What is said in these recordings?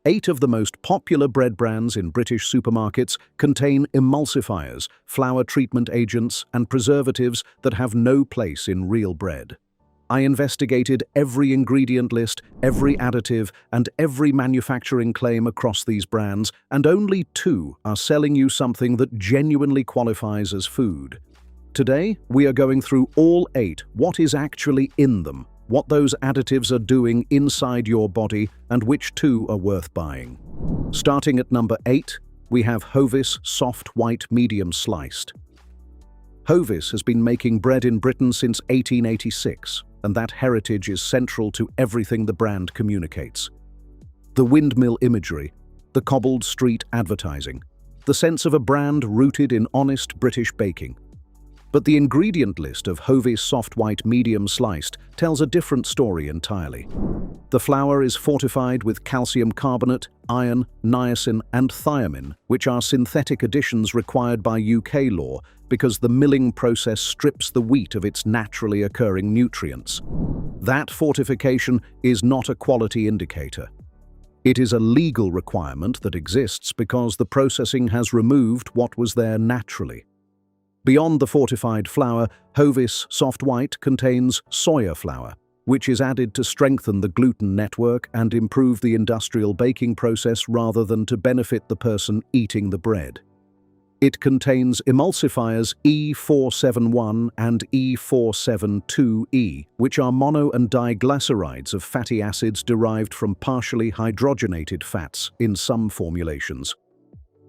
8 of the most popular bread brands in British supermarkets contain emulsifiers, flour treatment agents, and preservatives that have no place in real bread. I investigated every ingredient list, every additive, and every manufacturing claim across these brands, and only 2 are selling you something that genuinely qualifies as food. Today, we are going through all 8, what is actually in them, what those additives are doing inside your body, and which 2 are worth buying. Starting at number 8, we have Hovis Soft White Medium Sliced. Hovis has been making bread in Britain since 1886, and that heritage is central to everything the brand communicates. The windmill imagery, the cobbled street advertising, the sense of a brand rooted in honest British baking. But the ingredient list of Hovis Soft White Medium Sliced tells a different story entirely. The flour is fortified with calcium carbonate, iron, niacin, and thiamine, which are synthetic additions required by UK law because the milling process strips the wheat of its naturally occurring nutrients. That fortification is not a quality indicator. It is a legal requirement that exists because the processing has removed what was there naturally. Beyond the fortified flour, Hovis Soft White contains soya flour, which is added to strengthen the gluten network and improve the industrial baking process rather than to benefit the person eating the bread. It contains emulsifiers E471 and E472E, which are mono- and diglycerides of fatty acids derived from partially hydrogenated fats in some formulations.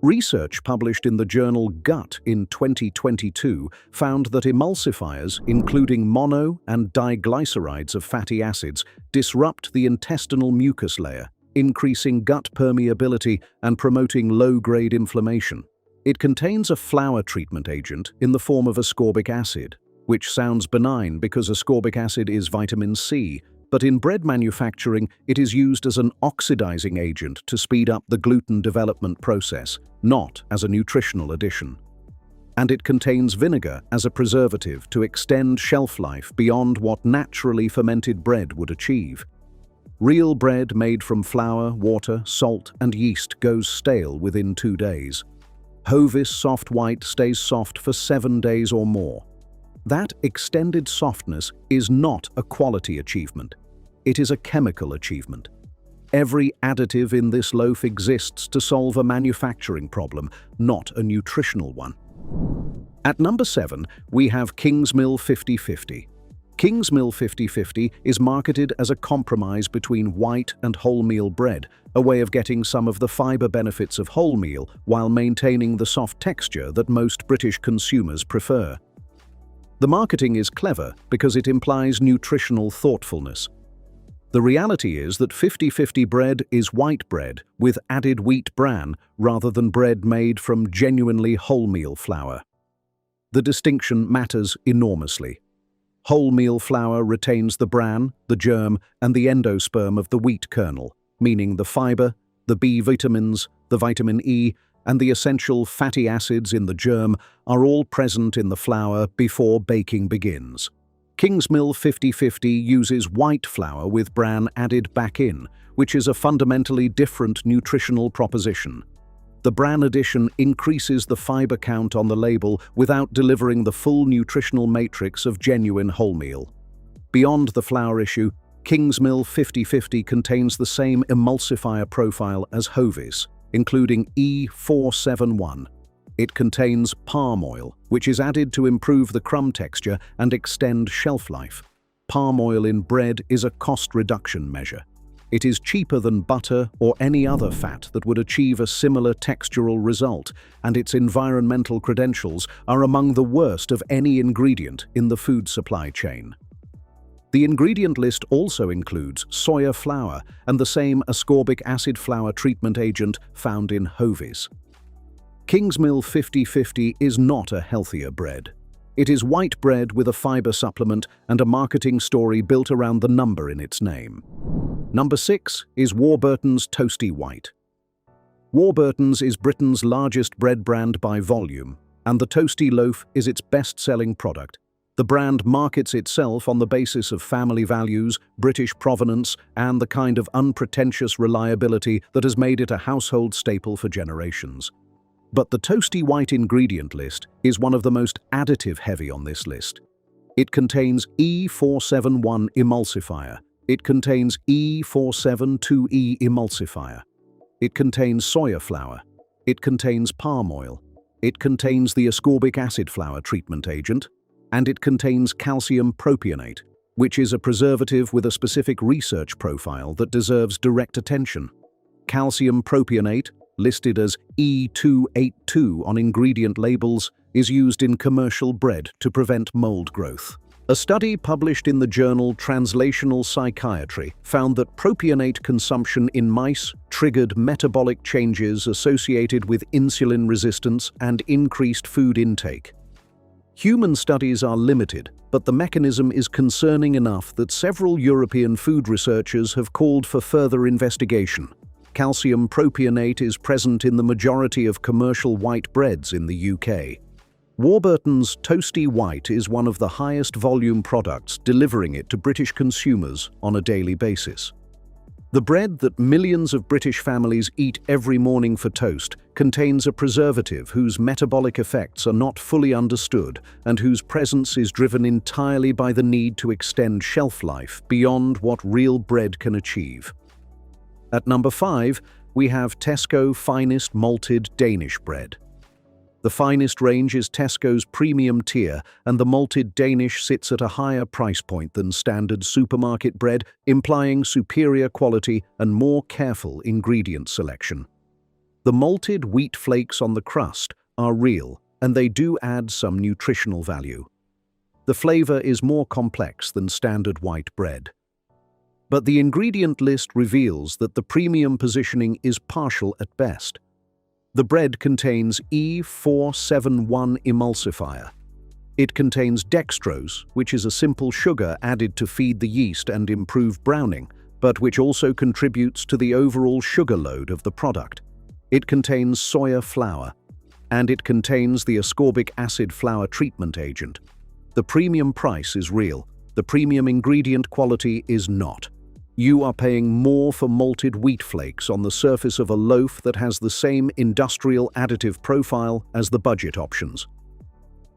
Research published in the journal Gut in 2022 found that emulsifiers, including mono- and diglycerides of fatty acids, disrupt the intestinal mucus layer, increasing gut permeability and promoting low-grade inflammation. It contains a flour treatment agent in the form of ascorbic acid, which sounds benign because ascorbic acid is vitamin C, but in bread manufacturing it is used as an oxidizing agent to speed up the gluten development process, not as a nutritional addition. And it contains vinegar as a preservative to extend shelf life beyond what naturally fermented bread would achieve. Real bread made from flour, water, salt, and yeast goes stale within 2 days. Hovis Soft White stays soft for 7 days or more. That extended softness is not a quality achievement. It is a chemical achievement. Every additive in this loaf exists to solve a manufacturing problem, not a nutritional one. At number 7, we have Kingsmill 50/50. Kingsmill 50/50 is marketed as a compromise between white and wholemeal bread, a way of getting some of the fiber benefits of wholemeal while maintaining the soft texture that most British consumers prefer. The marketing is clever because it implies nutritional thoughtfulness. The reality is that 50/50 bread is white bread with added wheat bran rather than bread made from genuinely wholemeal flour. The distinction matters enormously. Wholemeal flour retains the bran, the germ, and the endosperm of the wheat kernel, meaning the fiber, the B vitamins, the vitamin E, and the essential fatty acids in the germ are all present in the flour before baking begins. Kingsmill 50/50 uses white flour with bran added back in, which is a fundamentally different nutritional proposition. The bran addition increases the fiber count on the label without delivering the full nutritional matrix of genuine wholemeal. Beyond the flour issue, Kingsmill 50/50 contains the same emulsifier profile as Hovis, including E471. It contains palm oil, which is added to improve the crumb texture and extend shelf life. Palm oil in bread is a cost reduction measure. It is cheaper than butter or any other fat that would achieve a similar textural result, and its environmental credentials are among the worst of any ingredient in the food supply chain. The ingredient list also includes soya flour and the same ascorbic acid flour treatment agent found in Hovis. Kingsmill 50/50 is not a healthier bread. It is white bread with a fiber supplement and a marketing story built around the number in its name. Number 6 is Warburton's Toasty White. Warburton's is Britain's largest bread brand by volume, and the Toasty loaf is its best-selling product. The brand markets itself on the basis of family values, British provenance, and the kind of unpretentious reliability that has made it a household staple for generations. But the toasty white ingredient list is one of the most additive-heavy on this list. It contains E471 emulsifier. It contains E472E emulsifier. It contains soya flour. It contains palm oil. It contains the ascorbic acid flour treatment agent. And it contains calcium propionate, which is a preservative with a specific research profile that deserves direct attention. Calcium propionate, listed as E282 on ingredient labels, is used in commercial bread to prevent mold growth. A study published in the journal Translational Psychiatry found that propionate consumption in mice triggered metabolic changes associated with insulin resistance and increased food intake. Human studies are limited, but the mechanism is concerning enough that several European food researchers have called for further investigation. Calcium propionate is present in the majority of commercial white breads in the UK. Warburton's Toasty White is one of the highest volume products, delivering it to British consumers on a daily basis. The bread that millions of British families eat every morning for toast contains a preservative whose metabolic effects are not fully understood and whose presence is driven entirely by the need to extend shelf life beyond what real bread can achieve. At number 5, we have Tesco Finest Malted Danish Bread. The Finest range is Tesco's premium tier, and the malted Danish sits at a higher price point than standard supermarket bread, implying superior quality and more careful ingredient selection. The malted wheat flakes on the crust are real, and they do add some nutritional value. The flavor is more complex than standard white bread. But the ingredient list reveals that the premium positioning is partial at best. The bread contains E471 emulsifier. It contains dextrose, which is a simple sugar added to feed the yeast and improve browning, but which also contributes to the overall sugar load of the product. It contains soya flour, and it contains the ascorbic acid flour treatment agent. The premium price is real. The premium ingredient quality is not. You are paying more for malted wheat flakes on the surface of a loaf that has the same industrial additive profile as the budget options.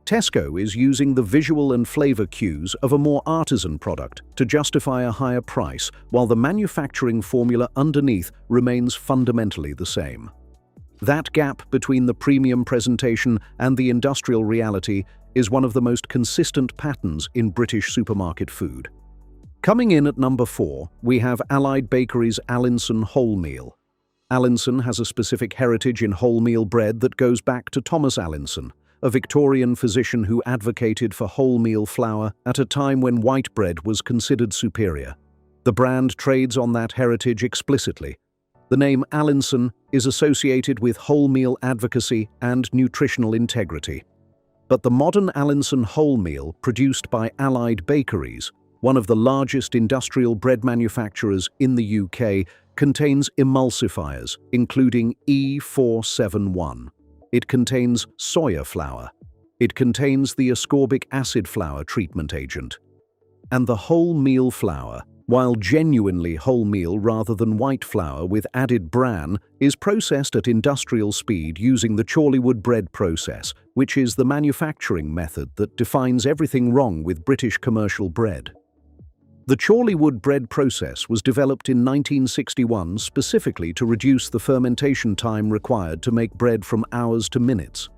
Tesco is using the visual and flavor cues of a more artisan product to justify a higher price, while the manufacturing formula underneath remains fundamentally the same. That gap between the premium presentation and the industrial reality is one of the most consistent patterns in British supermarket food. Coming in at number 4, we have Allied Bakery's Allinson wholemeal. Allinson has a specific heritage in wholemeal bread that goes back to Thomas Allinson, a Victorian physician who advocated for wholemeal flour at a time when white bread was considered superior. The brand trades on that heritage explicitly. The name Allinson is associated with wholemeal advocacy and nutritional integrity. But the modern Allinson wholemeal, produced by Allied Bakeries, one of the largest industrial bread manufacturers in the UK, contains emulsifiers, including E471. It contains soya flour. It contains the ascorbic acid flour treatment agent. And the wholemeal flour, while genuinely wholemeal rather than white flour with added bran, is processed at industrial speed using the Chorleywood bread process, which is the manufacturing method that defines everything wrong with British commercial bread. The Chorleywood bread process was developed in 1961 specifically to reduce the fermentation time required to make bread from hours to minutes.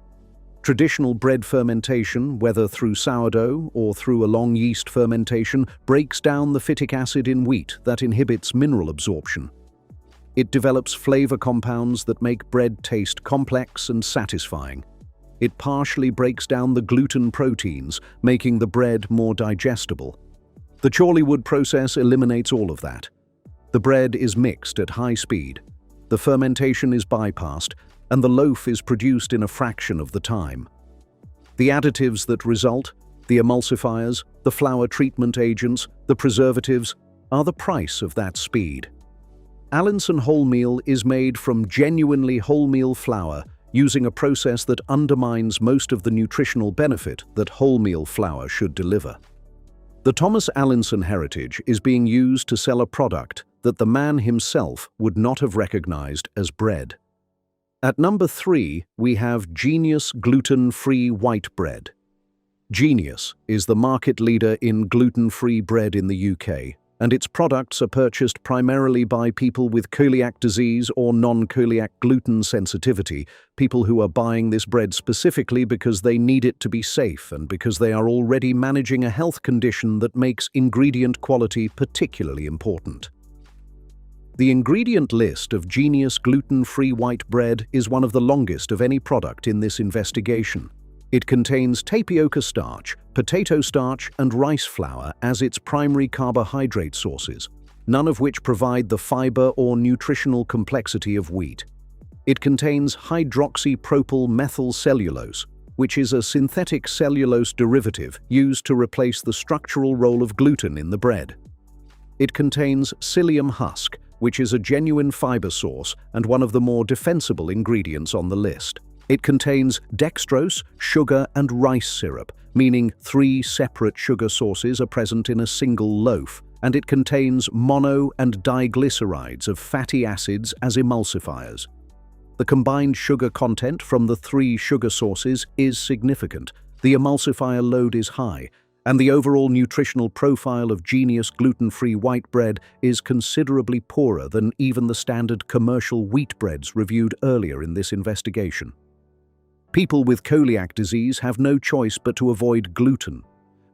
Traditional bread fermentation, whether through sourdough or through a long yeast fermentation, breaks down the phytic acid in wheat that inhibits mineral absorption. It develops flavor compounds that make bread taste complex and satisfying. It partially breaks down the gluten proteins, making the bread more digestible. The Chorleywood process eliminates all of that. The bread is mixed at high speed, the fermentation is bypassed, and the loaf is produced in a fraction of the time. The additives that result, the emulsifiers, the flour treatment agents, the preservatives, are the price of that speed. Allinson wholemeal is made from genuinely wholemeal flour using a process that undermines most of the nutritional benefit that wholemeal flour should deliver. The Thomas Allinson heritage is being used to sell a product that the man himself would not have recognized as bread. At number 3, we have Genius gluten-free white bread. Genius is the market leader in gluten-free bread in the UK, and its products are purchased primarily by people with celiac disease or non-celiac gluten sensitivity, people who are buying this bread specifically because they need it to be safe and because they are already managing a health condition that makes ingredient quality particularly important. The ingredient list of Genius gluten-free white bread is one of the longest of any product in this investigation. It contains tapioca starch, potato starch, and rice flour as its primary carbohydrate sources, none of which provide the fiber or nutritional complexity of wheat. It contains hydroxypropyl methyl cellulose, which is a synthetic cellulose derivative used to replace the structural role of gluten in the bread. It contains psyllium husk, which is a genuine fiber source and one of the more defensible ingredients on the list. It contains dextrose, sugar, and rice syrup, meaning 3 separate sugar sources are present in a single loaf, and it contains mono and diglycerides of fatty acids as emulsifiers. The combined sugar content from the 3 sugar sources is significant, the emulsifier load is high, and the overall nutritional profile of Genius gluten-free white bread is considerably poorer than even the standard commercial wheat breads reviewed earlier in this investigation. People with celiac disease have no choice but to avoid gluten,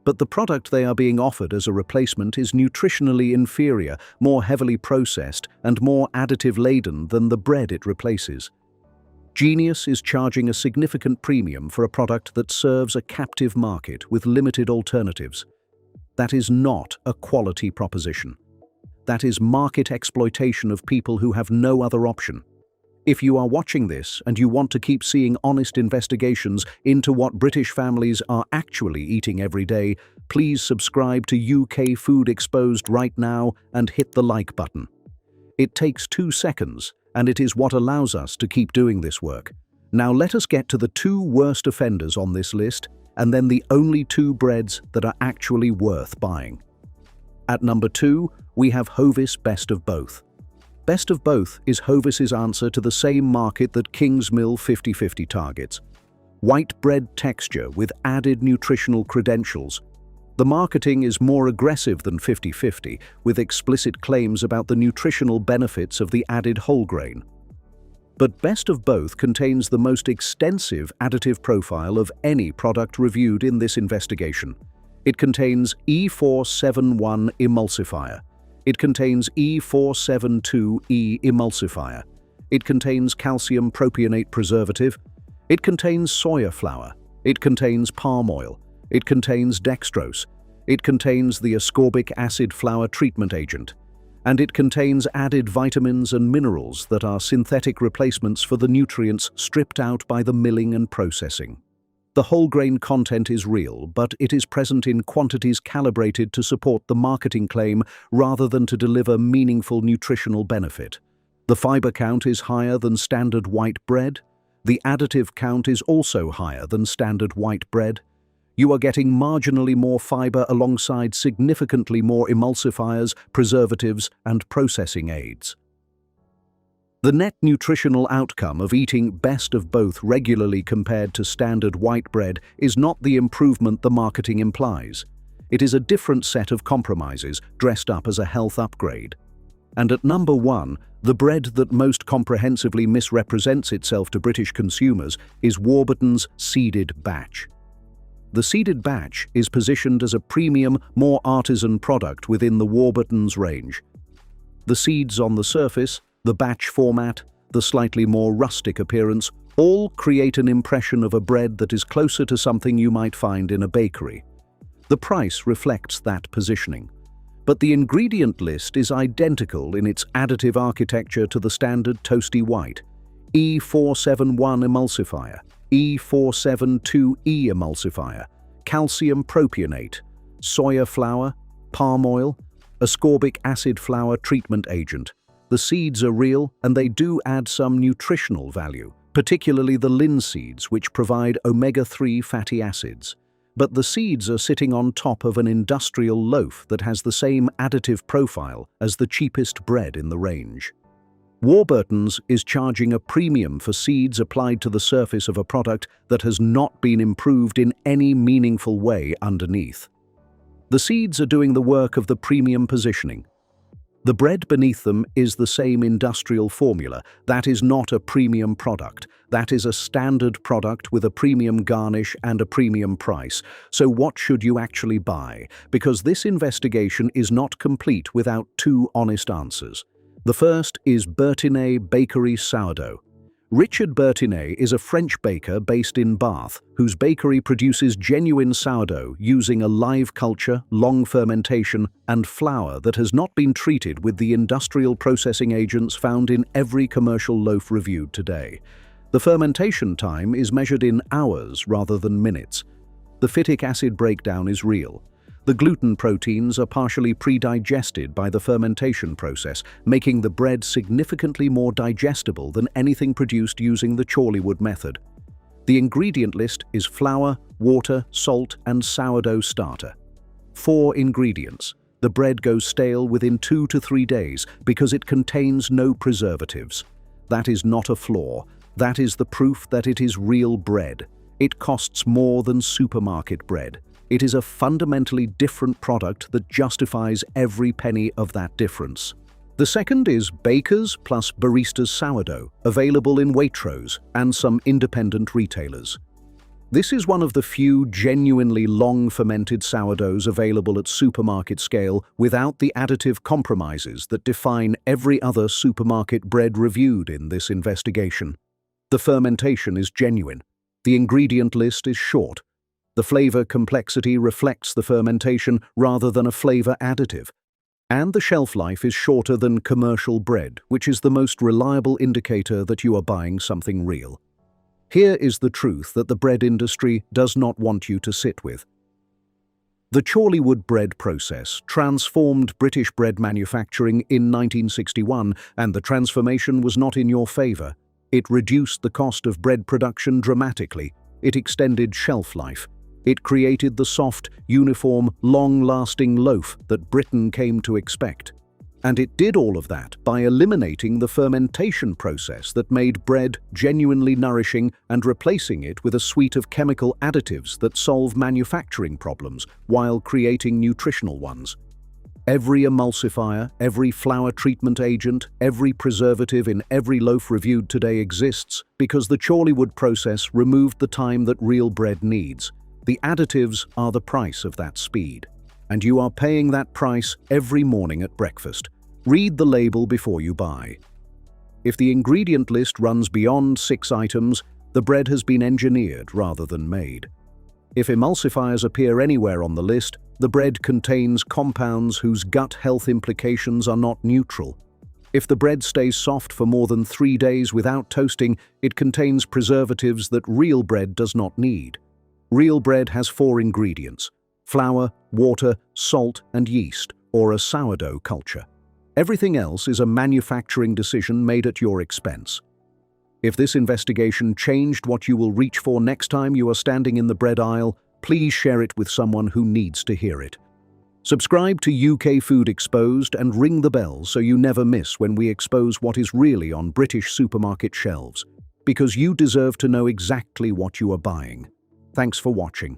but the product they are being offered as a replacement is nutritionally inferior, more heavily processed, and more additive-laden than the bread it replaces. Genius is charging a significant premium for a product that serves a captive market with limited alternatives. That is not a quality proposition. That is market exploitation of people who have no other option. If you are watching this and you want to keep seeing honest investigations into what British families are actually eating every day, please subscribe to UK Food Exposed right now and hit the like button. It takes 2 seconds, and it is what allows us to keep doing this work. Now let us get to the 2 worst offenders on this list, and then the only 2 breads that are actually worth buying. At number 2, we have Hovis Best of Both. Best of Both is Hovis's answer to the same market that Kingsmill 50/50 targets. White bread texture with added nutritional credentials. The marketing is more aggressive than 50/50, with explicit claims about the nutritional benefits of the added whole grain. But Best of Both contains the most extensive additive profile of any product reviewed in this investigation. It contains E471 emulsifier. It contains E472E emulsifier. It contains calcium propionate preservative. It contains soya flour. It contains palm oil. It contains dextrose. It contains the ascorbic acid flour treatment agent. And it contains added vitamins and minerals that are synthetic replacements for the nutrients stripped out by the milling and processing. The whole grain content is real, but it is present in quantities calibrated to support the marketing claim rather than to deliver meaningful nutritional benefit. The fiber count is higher than standard white bread. The additive count is also higher than standard white bread. You are getting marginally more fiber alongside significantly more emulsifiers, preservatives, and processing aids. The net nutritional outcome of eating Best of Both regularly compared to standard white bread is not the improvement the marketing implies. It is a different set of compromises dressed up as a health upgrade. And at number 1, the bread that most comprehensively misrepresents itself to British consumers is Warburton's seeded batch. The seeded batch is positioned as a premium, more artisan product within the Warburton's range. The seeds on the surface, the batch format, the slightly more rustic appearance, all create an impression of a bread that is closer to something you might find in a bakery. The price reflects that positioning. But the ingredient list is identical in its additive architecture to the standard toasty white. E471 emulsifier, E472E emulsifier, calcium propionate, soya flour, palm oil, ascorbic acid flour treatment agent. The seeds are real and they do add some nutritional value, particularly the linseeds, which provide omega-3 fatty acids. But the seeds are sitting on top of an industrial loaf that has the same additive profile as the cheapest bread in the range. Warburton's is charging a premium for seeds applied to the surface of a product that has not been improved in any meaningful way underneath. The seeds are doing the work of the premium positioning. The bread beneath them is the same industrial formula. That is not a premium product. That is a standard product with a premium garnish and a premium price. So what should you actually buy? Because this investigation is not complete without two honest answers. The first is Bertinet Bakery Sourdough. Richard Bertinet is a French baker based in Bath, whose bakery produces genuine sourdough using a live culture, long fermentation, and flour that has not been treated with the industrial processing agents found in every commercial loaf reviewed today. The fermentation time is measured in hours rather than minutes. The phytic acid breakdown is real. The gluten proteins are partially pre-digested by the fermentation process, making the bread significantly more digestible than anything produced using the Chorleywood method. The ingredient list is flour, water, salt, and sourdough starter. 4 ingredients. The bread goes stale within 2 to 3 days because it contains no preservatives. That is not a flaw. That is the proof that it is real bread. It costs more than supermarket bread. It is a fundamentally different product that justifies every penny of that difference. The second is Baker's plus Barista's sourdough, available in Waitrose and some independent retailers. This is one of the few genuinely long-fermented sourdoughs available at supermarket scale without the additive compromises that define every other supermarket bread reviewed in this investigation. The fermentation is genuine. The ingredient list is short. The flavor complexity reflects the fermentation rather than a flavor additive. And the shelf life is shorter than commercial bread, which is the most reliable indicator that you are buying something real. Here is the truth that the bread industry does not want you to sit with. The Chorleywood bread process transformed British bread manufacturing in 1961, and the transformation was not in your favor. It reduced the cost of bread production dramatically. It extended shelf life. It created the soft, uniform, long-lasting loaf that Britain came to expect. And it did all of that by eliminating the fermentation process that made bread genuinely nourishing and replacing it with a suite of chemical additives that solve manufacturing problems while creating nutritional ones. Every emulsifier, every flour treatment agent, every preservative in every loaf reviewed today exists because the Chorleywood process removed the time that real bread needs. The additives are the price of that speed, and you are paying that price every morning at breakfast. Read the label before you buy. If the ingredient list runs beyond 6 items, the bread has been engineered rather than made. If emulsifiers appear anywhere on the list, the bread contains compounds whose gut health implications are not neutral. If the bread stays soft for more than 3 days without toasting, it contains preservatives that real bread does not need. Real bread has 4 ingredients: flour, water, salt, and yeast, or a sourdough culture. Everything else is a manufacturing decision made at your expense. If this investigation changed what you will reach for next time you are standing in the bread aisle, please share it with someone who needs to hear it. Subscribe to UK Food Exposed and ring the bell so you never miss when we expose what is really on British supermarket shelves, because you deserve to know exactly what you are buying. Thanks for watching.